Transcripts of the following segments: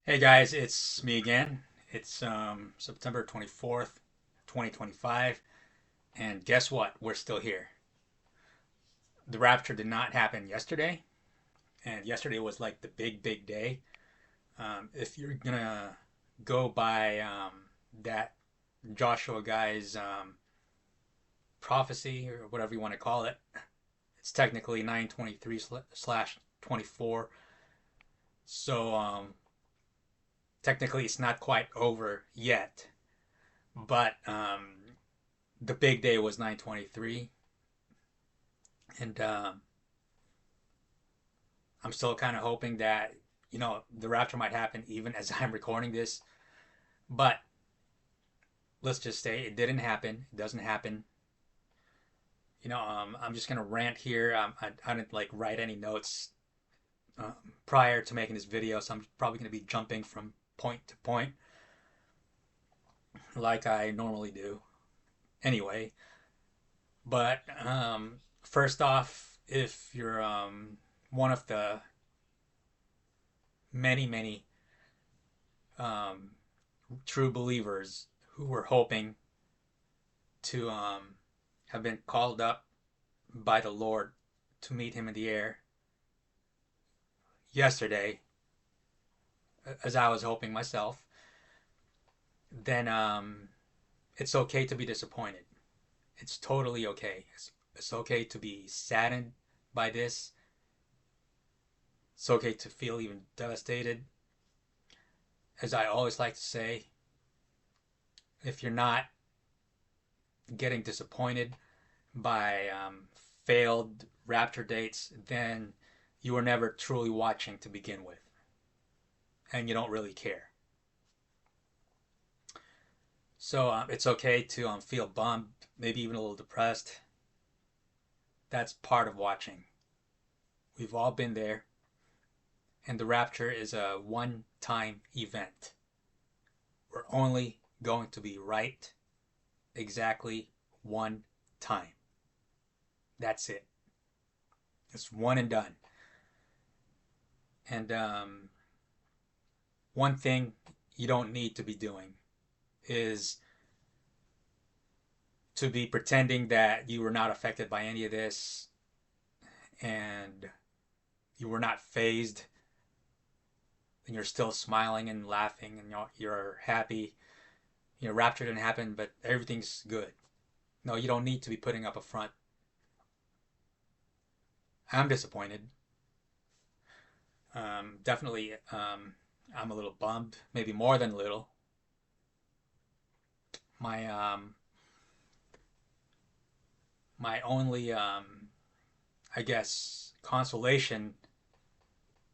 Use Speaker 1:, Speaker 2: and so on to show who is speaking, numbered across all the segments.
Speaker 1: Hey guys, it's me again. It's September 24th, 2025, and guess what? We're still here. The rapture did not happen yesterday, and yesterday was like the big day. If you're gonna go by that Joshua guy's prophecy or whatever you want to call it, it's technically 923 slash 24. So technically it's not quite over yet, but the big day was 923, and I'm still kind of hoping that the rapture might happen even as I'm recording this. But let's just say it didn't happen. It doesn't happen. I'm just gonna rant here. I didn't like write any notes prior to making this video, so I'm probably gonna be jumping from point to point like I normally do. Anyway, but first off, if you're one of the many um, true believers who were hoping to have been called up by the Lord to meet him in the air yesterday, as I was hoping myself, then it's okay to be disappointed. It's totally okay. It's okay to be saddened by this. It's okay to feel even devastated. As I always like to say, if you're not getting disappointed by failed rapture dates, then you were never truly watching to begin with, and you don't really care. So it's okay to feel bummed, maybe even a little depressed. That's part of watching. We've all been there, and the rapture is a one-time event. We're only going to be right exactly one time. That's it. It's one and done. And one thing you don't need to be doing is to be pretending that you were not affected by any of this and you were not phased and you're still smiling and laughing and you're happy. Rapture didn't happen, but everything's good. No, you don't need to be putting up a front. I'm disappointed. Definitely, I'm a little bummed, maybe more than a little. My my only I guess consolation,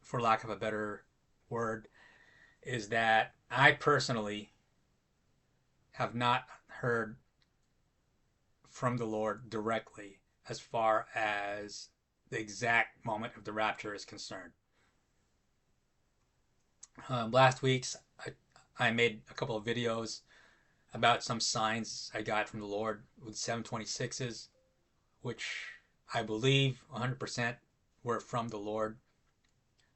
Speaker 1: for lack of a better word, is that I personally have not heard from the Lord directly as far as the exact moment of the rapture is concerned. Last week's I made a couple of videos about some signs I got from the Lord with 726s, which I believe 100% were from the Lord,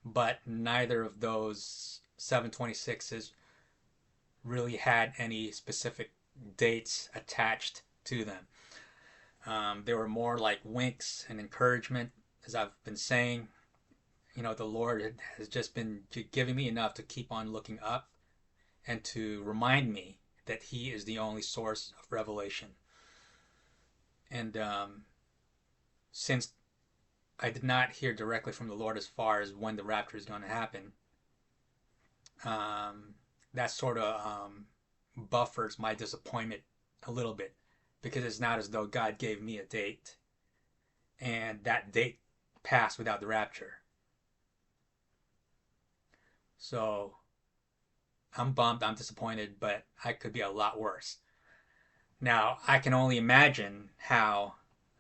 Speaker 1: but neither of those 726s really had any specific dates attached to them. They were more like winks and encouragement, as I've been saying. The Lord has just been giving me enough to keep on looking up and to remind me that He is the only source of revelation. And since I did not hear directly from the Lord as far as when the rapture is going to happen, that sort of buffers my disappointment a little bit, because it's not as though God gave me a date and that date passed without the rapture. So I'm bummed, I'm disappointed, but I could be a lot worse. Now, I can only imagine how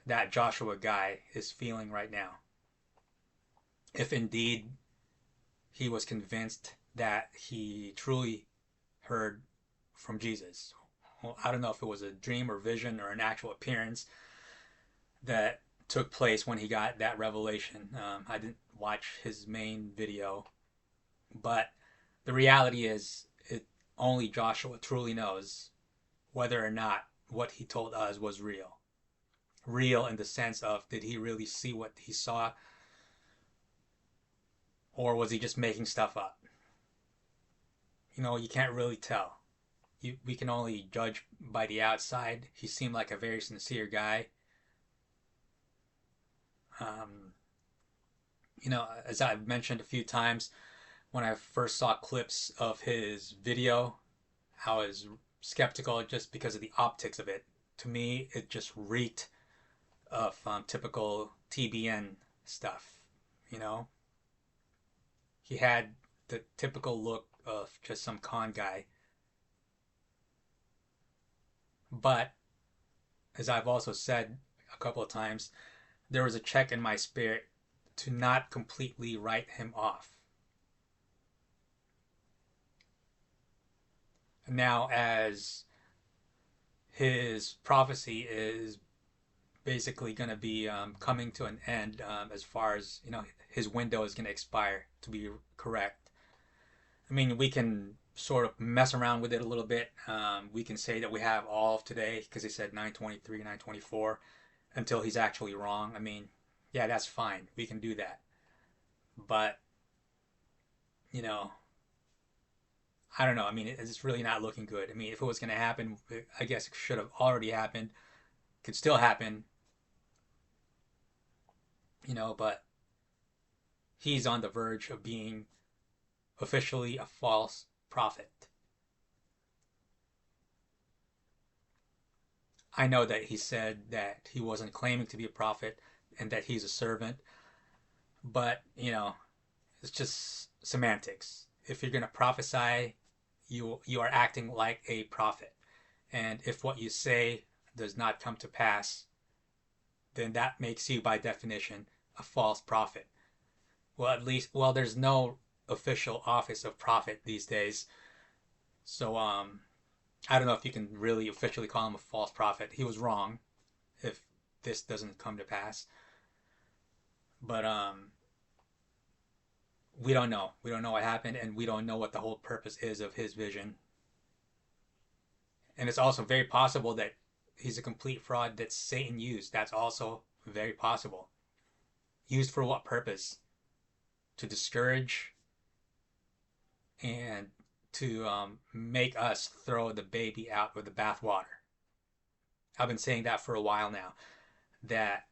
Speaker 1: that Joshua guy is feeling right now. If indeed he was convinced that he truly heard from Jesus. Well, I don't know if it was a dream or vision or an actual appearance that took place when he got that revelation. I didn't watch his main video, but The reality is, only Joshua truly knows whether or not what he told us was real. Real in the sense of, did he really see what he saw, or was he just making stuff up? You can't really tell. We can only judge by the outside. He seemed like a very sincere guy. Um, as I've mentioned a few times, when I first saw clips of his video, I was skeptical just because of the optics of it. To me, it just reeked of typical TBN stuff. You know, he had the typical look of just some con guy. But as I've also said a couple of times, there was a check in my spirit to not completely write him off. Now, as his prophecy is basically going to be coming to an end, as far as his window is going to expire, to be correct. I mean, we can sort of mess around with it a little bit. We can say that we have all of today because he said 923, 924, until he's actually wrong. I mean, yeah, that's fine. We can do that. But, you know, I don't know. I mean, it's really not looking good. I mean, if it was going to happen, I guess it should have already happened. Could still happen, but he's on the verge of being officially a false prophet. I know that he said that he wasn't claiming to be a prophet and that he's a servant, but, it's just semantics. If you're going to prophesy, you are acting like a prophet. And if what you say does not come to pass, then that makes you, by definition, a false prophet. Well, there's no official office of prophet these days. So, I don't know if you can really officially call him a false prophet. He was wrong if this doesn't come to pass. But, we don't know. We don't know what happened, and we don't know what the whole purpose is of his vision. And it's also very possible that he's a complete fraud that Satan used. That's also very possible. Used for what purpose? To discourage and to make us throw the baby out with the bathwater. I've been saying that for a while now, that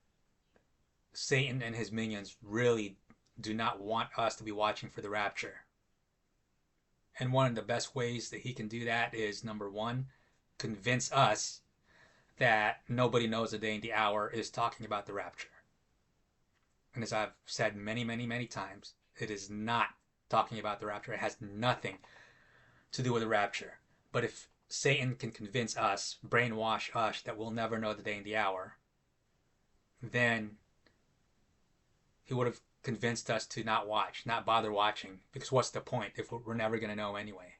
Speaker 1: Satan and his minions really do not want us to be watching for the rapture. And one of the best ways that he can do that is, number one, convince us that nobody knows the day and the hour is talking about the rapture. And as I've said many, many, many times, it is not talking about the rapture. It has nothing to do with the rapture. But if Satan can convince us, brainwash us, that we'll never know the day and the hour, then he would have convinced us to not watch, not bother watching, because what's the point if we're never going to know anyway?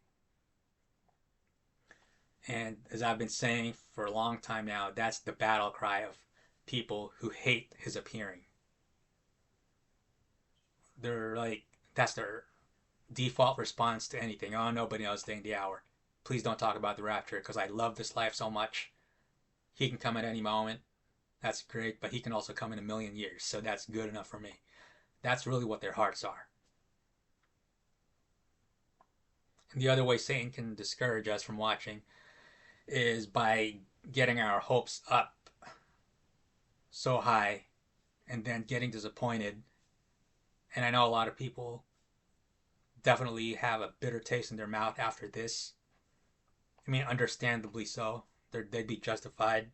Speaker 1: And as I've been saying for a long time now, that's the battle cry of people who hate his appearing. They're like, that's their default response to anything. Oh, nobody knows the day and the hour. Please don't talk about the rapture because I love this life so much. He can come at any moment. That's great, but he can also come in a million years, so that's good enough for me. That's really what their hearts are. And the other way Satan can discourage us from watching is by getting our hopes up so high and then getting disappointed. And I know a lot of people definitely have a bitter taste in their mouth after this. I mean, understandably so. They'd be justified.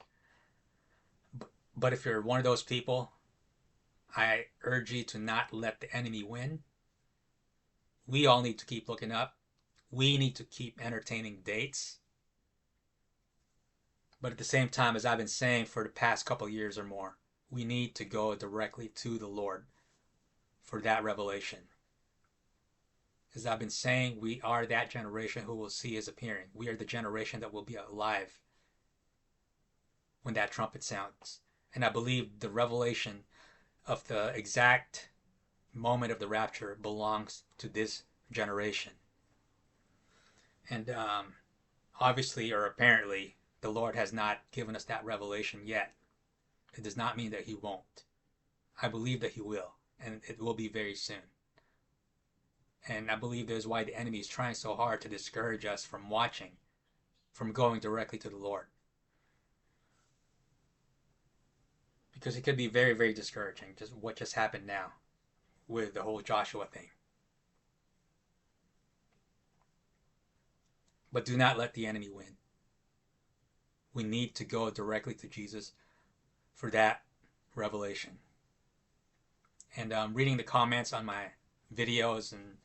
Speaker 1: But if you're one of those people, I urge you to not let the enemy win. We all need to keep looking up. We need to keep entertaining dates. But at the same time, as I've been saying for the past couple years or more, we need to go directly to the Lord for that revelation. As I've been saying, we are that generation who will see his appearing. We are the generation that will be alive when that trumpet sounds. And I believe the revelation of the exact moment of the rapture belongs to this generation. And obviously, or apparently, the Lord has not given us that revelation yet. It does not mean that He won't. I believe that He will, and it will be very soon. And I believe that is why the enemy is trying so hard to discourage us from watching, from going directly to the Lord. Because it could be very, very discouraging, just what just happened now with the whole Joshua thing. But do not let the enemy win. We need to go directly to Jesus for that revelation. And reading the comments on my videos and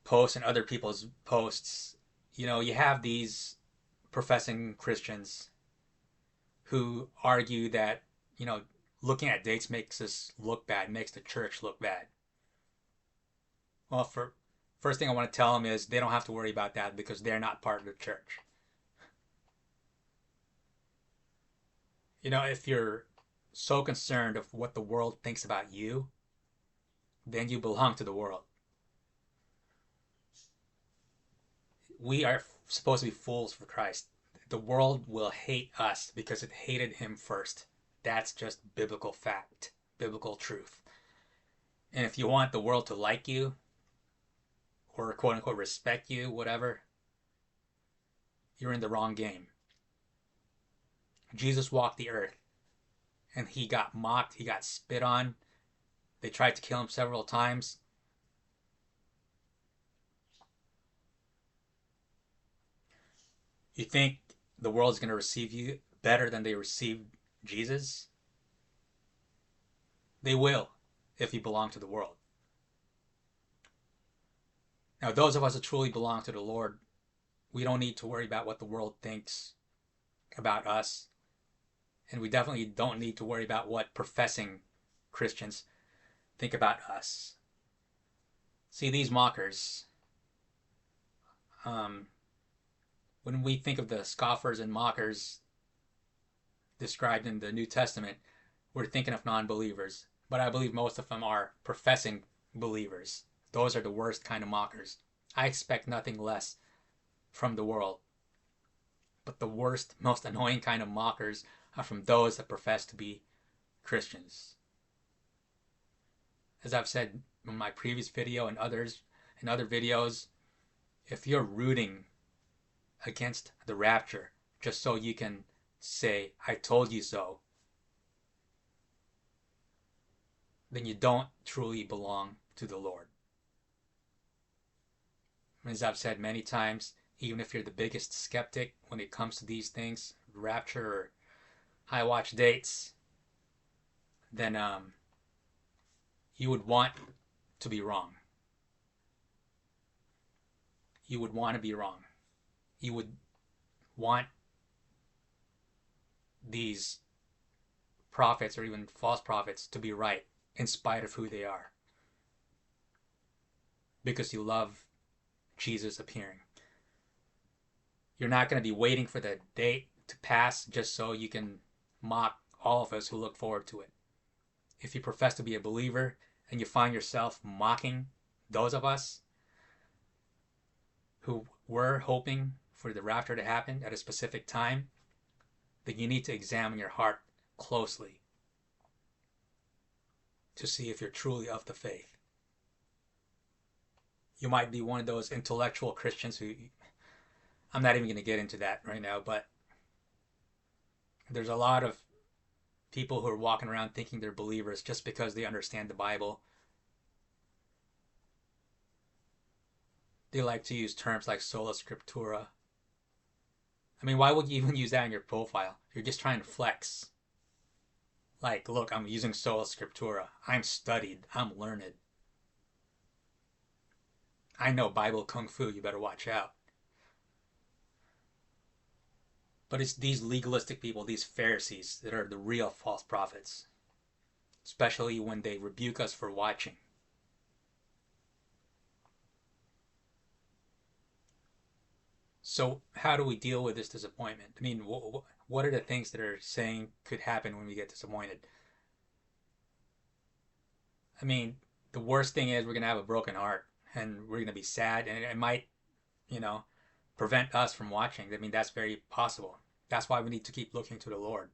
Speaker 1: posts and other people's posts, you know, you have these professing Christians who argue that, you know, looking at dates makes us look bad, makes the church look bad. Well, for first thing I want to tell them is they don't have to worry about that because they're not part of the church. You know, if you're so concerned of what the world thinks about you, then you belong to the world. We are supposed to be fools for Christ. The world will hate us because it hated Him first. That's just biblical fact, biblical truth. And if you want the world to like you, or quote unquote respect you, whatever, you're in the wrong game. Jesus walked the earth and He got mocked, He got spit on. They tried to kill Him several times. You think the world's going to receive you better than they received Jesus? They will if you belong to the world. Now, those of us who truly belong to the Lord, we don't need to worry about what the world thinks about us. And we definitely don't need to worry about what professing Christians think about us. See, these mockers, when we think of the scoffers and mockers described in the New Testament, we're thinking of non-believers. But I believe most of them are professing believers. Those are the worst kind of mockers. I expect nothing less from the world. But the worst, most annoying kind of mockers are from those that profess to be Christians. As I've said in my previous video and others in other videos, if you're rooting against the rapture just so you can say, I told you so, then you don't truly belong to the Lord. As I've said many times, even if you're the biggest skeptic when it comes to these things, rapture or high watch dates, then you would want to be wrong. You would want to be wrong. You would want these prophets or even false prophets to be right in spite of who they are. Because you love Jesus appearing. You're not going to be waiting for the date to pass just so you can mock all of us who look forward to it. If you profess to be a believer and you find yourself mocking those of us who were hoping for the rapture to happen at a specific time, then you need to examine your heart closely to see if you're truly of the faith. You might be one of those intellectual Christians who, I'm not even going to get into that right now, but there's a lot of people who are walking around thinking they're believers just because they understand the Bible. They like to use terms like sola scriptura. I mean, why would you even use that in your profile? You're just trying to flex. Like, look, I'm using sola scriptura. I'm studied. I'm learned. I know Bible Kung Fu. You better watch out. But it's these legalistic people, these Pharisees, that are the real false prophets. Especially when they rebuke us for watching. So how do we deal with this disappointment? I mean, what are the things that are saying could happen when we get disappointed? I mean, the worst thing is we're going to have a broken heart and we're going to be sad, and it might you know, prevent us from watching. I mean, that's very possible. That's why we need to keep looking to the Lord.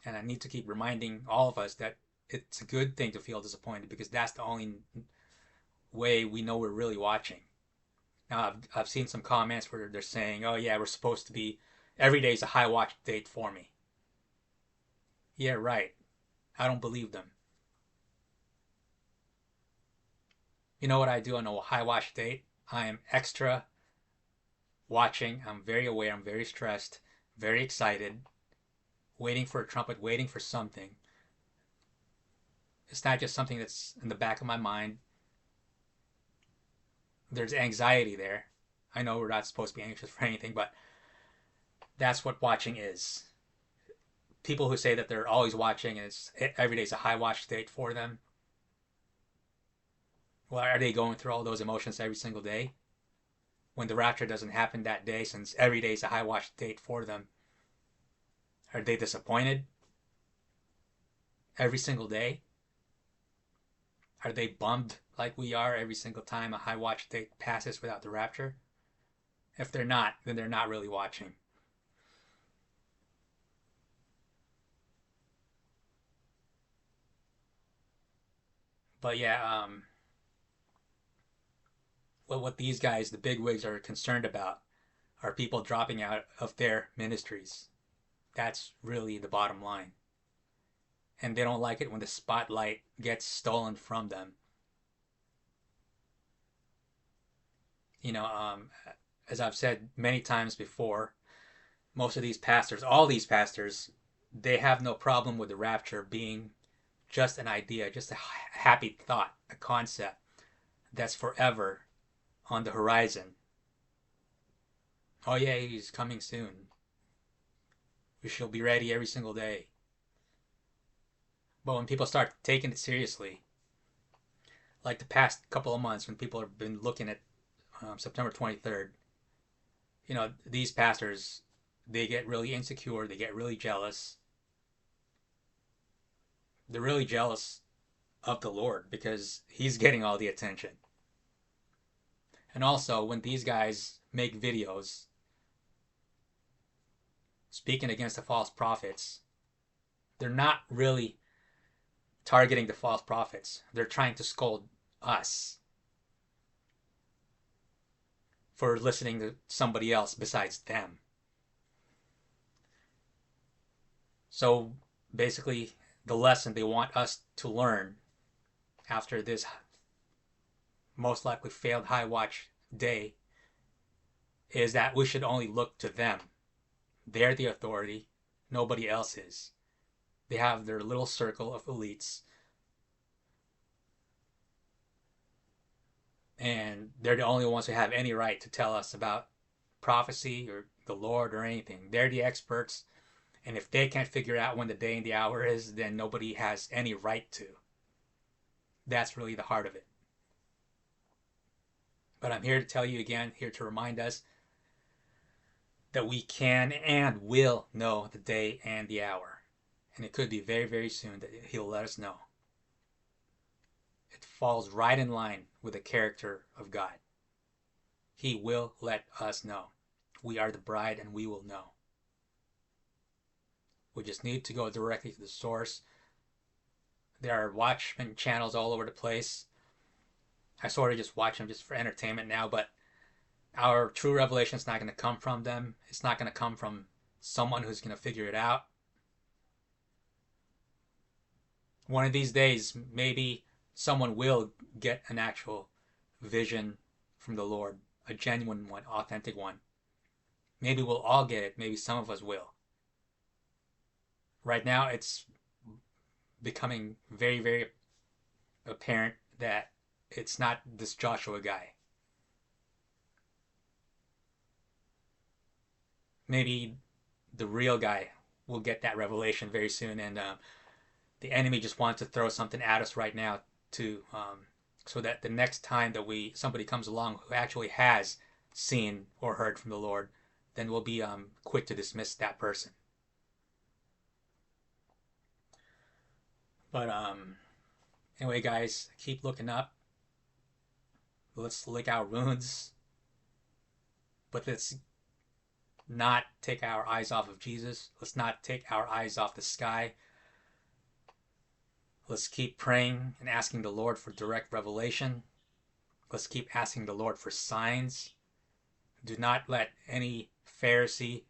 Speaker 1: And I need to keep reminding all of us that it's a good thing to feel disappointed, because that's the only way we know we're really watching. Now, I've seen some comments where they're saying, oh, yeah, we're supposed to be, every day's a high watch date for me. Yeah, right. I don't believe them. You know what I do on a high watch date? I am extra watching. I'm very aware. I'm very stressed, very excited, waiting for a trumpet, waiting for something. It's not just something that's in the back of my mind. There's anxiety there. I know we're not supposed to be anxious for anything, but that's what watching is. People who say that they're always watching and it's every day's a high watch date for them. Well, are they going through all those emotions every single day? When the rapture doesn't happen that day, since every day is a high watch date for them, are they disappointed every single day? Are they bummed like we are every single time a high watch date passes without the rapture? If they're not, then they're not really watching. But yeah, what these guys, the bigwigs, are concerned about are people dropping out of their ministries. That's really the bottom line. And they don't like it when the spotlight gets stolen from them. You know, as I've said many times before, most of these pastors, all these pastors, they have no problem with the rapture being just an idea, just a happy thought, a concept that's forever on the horizon. Oh, yeah, he's coming soon. We shall be ready every single day. But when people start taking it seriously, like the past couple of months when people have been looking at September 23rd, you know, these pastors, they get really insecure, they get really jealous. They're really jealous of the Lord because he's getting all the attention. And also, when these guys make videos speaking against the false prophets, they're not really targeting the false prophets. They're trying to scold us for listening to somebody else besides them. So basically, the lesson they want us to learn after this most likely failed high watch day is that we should only look to them. They're the authority, nobody else is. They have their little circle of elites, and they're the only ones who have any right to tell us about prophecy or the Lord or anything. They're the experts, and if they can't figure out when the day and the hour is, then nobody has any right to. That's really the heart of it. But I'm here to tell you again, here to remind us that we can and will know the day and the hour. And it could be very, very soon that he'll let us know. It falls right in line with the character of God. He will let us know. We are the bride and we will know. We just need to go directly to the source. There are Watchmen channels all over the place. I sort of just watch them just for entertainment now, but our true revelation is not going to come from them. It's not going to come from someone who's going to figure it out. One of these days, maybe someone will get an actual vision from the Lord, a genuine one, authentic one. Maybe we'll all get it. Maybe some of us will. Right now, it's becoming very, very apparent that it's not this Joshua guy. Maybe the real guy will get that revelation very soon, and the enemy just wants to throw something at us right now to so that the next time that somebody comes along who actually has seen or heard from the Lord, then we'll be quick to dismiss that person. But anyway, guys, keep looking up. Let's lick our wounds. But let's not take our eyes off of Jesus. Let's not take our eyes off the sky. Let's keep praying and asking the Lord for direct revelation. Let's keep asking the Lord for signs. Do not let any Pharisee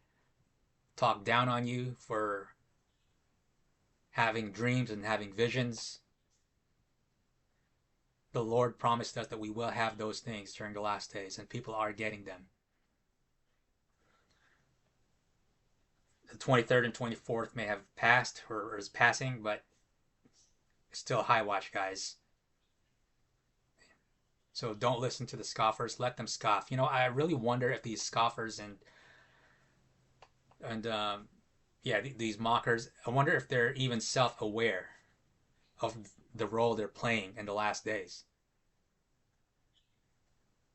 Speaker 1: talk down on you for having dreams and having visions. The Lord promised us that we will have those things during the last days, and people are getting them. The 23rd and 24th may have passed or is passing, but still high watch, guys. So don't listen to the scoffers. Let them scoff. I really wonder if these scoffers and yeah, these mockers, I wonder if they're even self-aware of the role they're playing in the last days.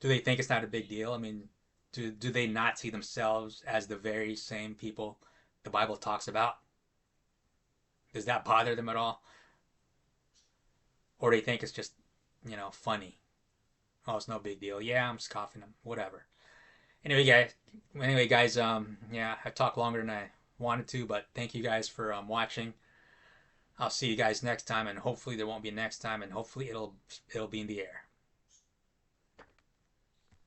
Speaker 1: Do they think it's not a big deal? I mean, do they not see themselves as the very same people the Bible talks about? Does that bother them at all? Or do they think it's just, funny? Oh, it's no big deal. Yeah, I'm scoffing them. Whatever. Anyway, guys, yeah, I talked longer than I wanted to, but thank you guys for watching. I'll see you guys next time, and hopefully there won't be a next time, and hopefully it'll be in the air.